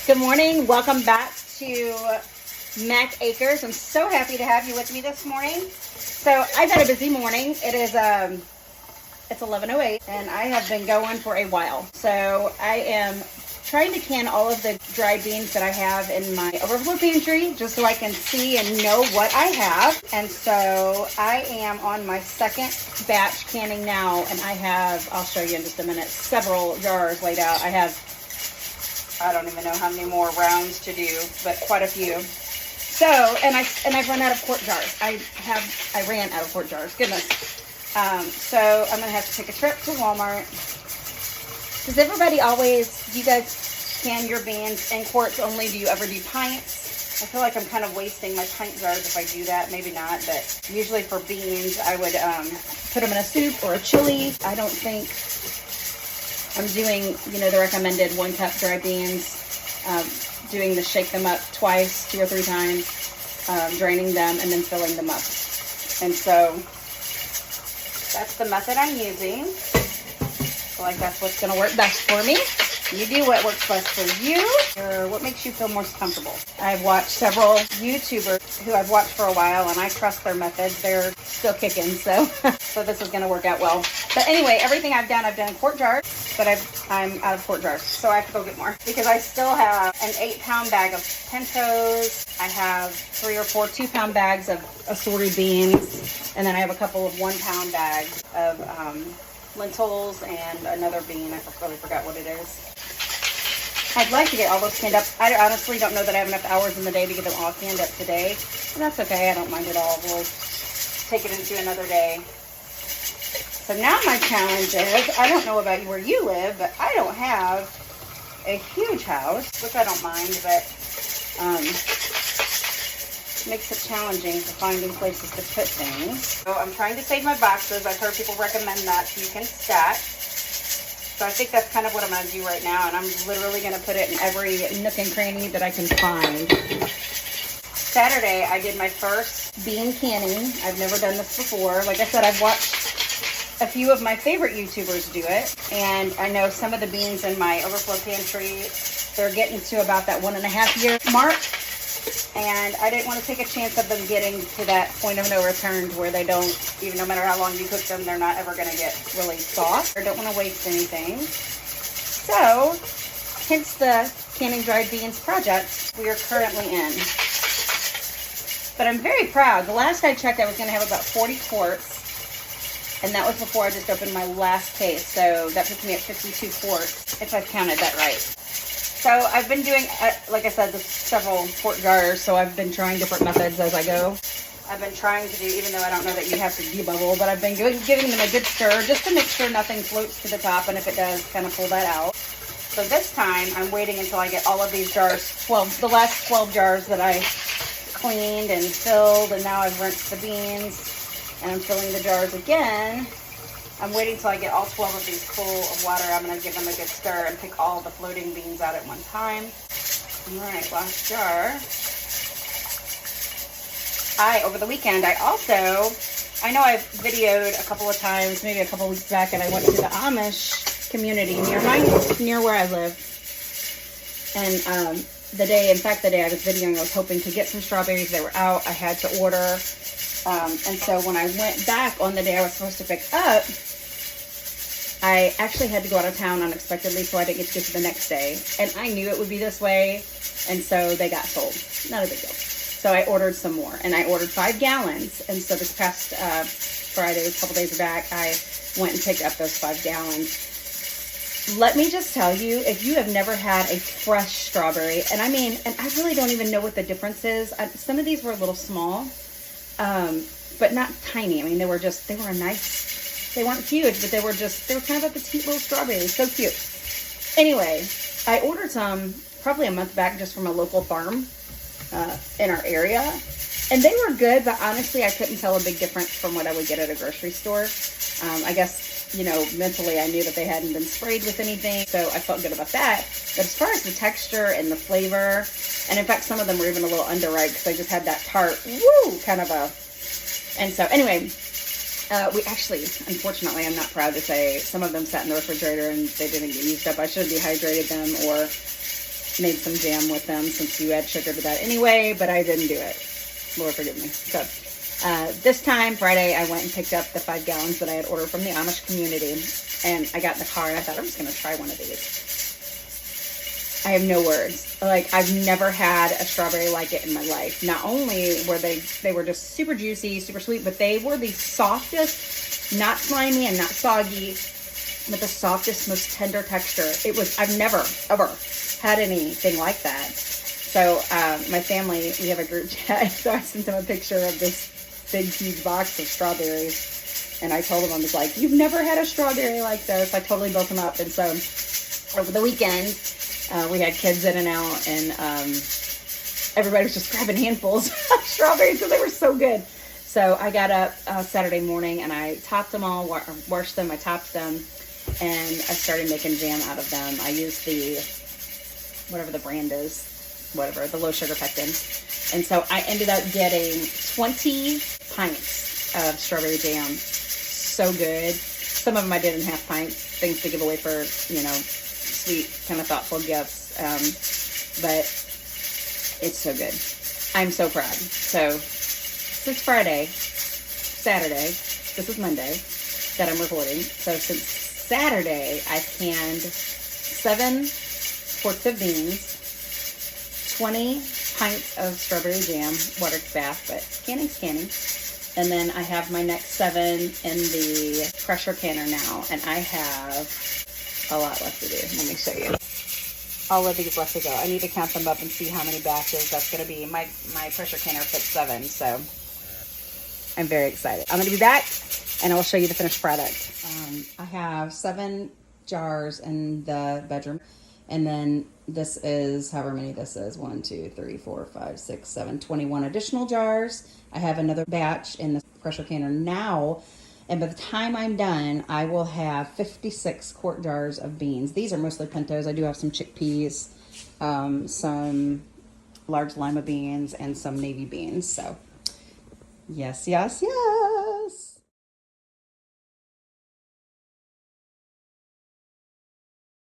Good morning. Welcome back to Mac Acres. I'm so happy to have you with me this morning. So I've had a busy morning. It's 11:08 and I have been going for a while. So I am trying to can all of the dried beans that I have in my overflow pantry just so I can see and know what I have. And so I am on my second batch canning now, and I'll show you in just a minute, several jars laid out. I don't even know how many more rounds to do, but quite a few. So, and I've run out of quart jars. I ran out of quart jars. Goodness. So I'm gonna have to take a trip to Walmart. Does everybody do you guys can your beans in quarts only? Do you ever do pints? I feel like I'm kind of wasting my pint jars if I do that. Maybe not, but usually for beans, I would put them in a soup or a chili. I don't think I'm doing, the recommended 1 cup dry beans, doing the shake them up twice, 2 or 3 times, draining them, and then filling them up. And so that's the method I'm using. I feel like that's what's going to work best for me. You do what works best for you, or what makes you feel most comfortable. I've watched several YouTubers who I've watched for a while, and I trust their methods. They're still kicking, so this is going to work out well. But anyway, everything I've done in quart jars, but I'm out of quart jars, so I have to go get more because I still have an 8-pound bag of pintos. I have 3 or 4 2-pound bags of assorted beans, and then I have a couple of 1-pound bags of lentils and another bean. I really forgot what it is. I'd like to get all those canned up. I honestly don't know that I have enough hours in the day to get them all canned up today. And that's okay. I don't mind at all. We'll take it into another day. So now my challenge is, I don't know about where you live, but I don't have a huge house, which I don't mind, but makes it challenging for finding places to put things. So I'm trying to save my boxes. I've heard people recommend that so you can stack. So I think that's kind of what I'm going to do right now, and I'm literally going to put it in every nook and cranny that I can find. Saturday, I did my first bean canning. I've never done this before. Like I said, I've watched a few of my favorite YouTubers do it, and I know some of the beans in my overflow pantry, they're getting to about that 1.5-year mark, and I didn't want to take a chance of them getting to that point of no return to where they don't, even no matter how long you cook them, they're not ever going to get really soft. I don't want to waste anything. So, hence the canning dried beans project we are currently in. But I'm very proud. The last I checked, I was going to have about 40 quarts, and that was before I just opened my last case. So that puts me at 52 quarts, if I've counted that right. So I've been doing, like I said, several quart jars, so I've been trying different methods as I go. I've been trying to do, even though I don't know that you have to debubble, but I've been giving them a good stir just to make sure nothing floats to the top, and if it does, kind of pull that out. So this time, I'm waiting until I get all of these jars, the last 12 jars that I cleaned and filled, and now I've rinsed the beans, and I'm filling the jars again. I'm waiting till I get all 12 of these full of water. I'm going to give them a good stir and pick all the floating beans out at one time. All right, last jar. Over the weekend, I know I've videoed a couple of times, maybe a couple weeks back, and I went to the Amish community near where I live. And the day I was videoing, I was hoping to get some strawberries. They were out. I had to order. And so when I went back on the day I was supposed to pick up, I actually had to go out of town unexpectedly, so I didn't get to go to the next day. And I knew it would be this way, and so they got sold. Not a big deal. So I ordered some more, and I ordered 5 gallons. And so this past Friday, a couple days back, I went and picked up those 5 gallons. Let me just tell you, if you have never had a fresh strawberry, and I really don't even know what the difference is. Some of these were a little small. But not tiny. I mean, they were a nice, they weren't huge, but they were kind of a petite little strawberry. So cute. Anyway, I ordered some probably a month back just from a local farm in our area. And they were good, but honestly, I couldn't tell a big difference from what I would get at a grocery store. I guess, mentally I knew that they hadn't been sprayed with anything, so I felt good about that. But as far as the texture and the flavor, and in fact, some of them were even a little underripe because I just had that tart, kind of a... And so, anyway, we actually, unfortunately, I'm not proud to say, some of them sat in the refrigerator and they didn't get used up. I should have dehydrated them or made some jam with them since you add sugar to that anyway, but I didn't do it. Lord forgive me. So this time, Friday, I went and picked up the 5 gallons that I had ordered from the Amish community, and I got in the car and I thought, I'm just going to try one of these. I have no words. Like, I've never had a strawberry like it in my life. Not only were they were just super juicy, super sweet, but they were the softest, not slimy and not soggy, but the softest, most tender texture. I've never, ever had anything like that. So my family, we have a group chat, so I sent them a picture of this big, huge box of strawberries. And I told them, I was like, you've never had a strawberry like this. I totally built them up. And so over the weekend, we had kids in and out, and everybody was just grabbing handfuls of strawberries because they were so good. So I got up Saturday morning and I topped them all, washed them, I topped them, and I started making jam out of them. I used the, whatever the brand is, the low sugar pectin. And so I ended up getting 20 pints of strawberry jam. So good. Some of them I did in half pints, things to give away for, sweet, kind of thoughtful gifts. But it's so good. I'm so proud. So since Friday, Saturday, this is Monday that I'm recording. So since Saturday, I've canned 7 quarts of beans, 20 pints of strawberry jam, water bath, but canning's canning. And then I have my next 7 in the pressure canner now, and I have a lot left to do. Let me show you. All of these left to go. I need to count them up and see how many batches that's going to be. My pressure canner fits 7, so I'm very excited. I'm going to be back, and I will show you the finished product. I have 7 jars in the bedroom, and then this is however many this is. 1, 2, 3, 4, 5, 6, 7, 21 additional jars. I have another batch in the pressure canner now, and by the time I'm done, I will have 56 quart jars of beans. These are mostly pintos. I do have some chickpeas, some large lima beans, and some navy beans. So yes, yes, yes.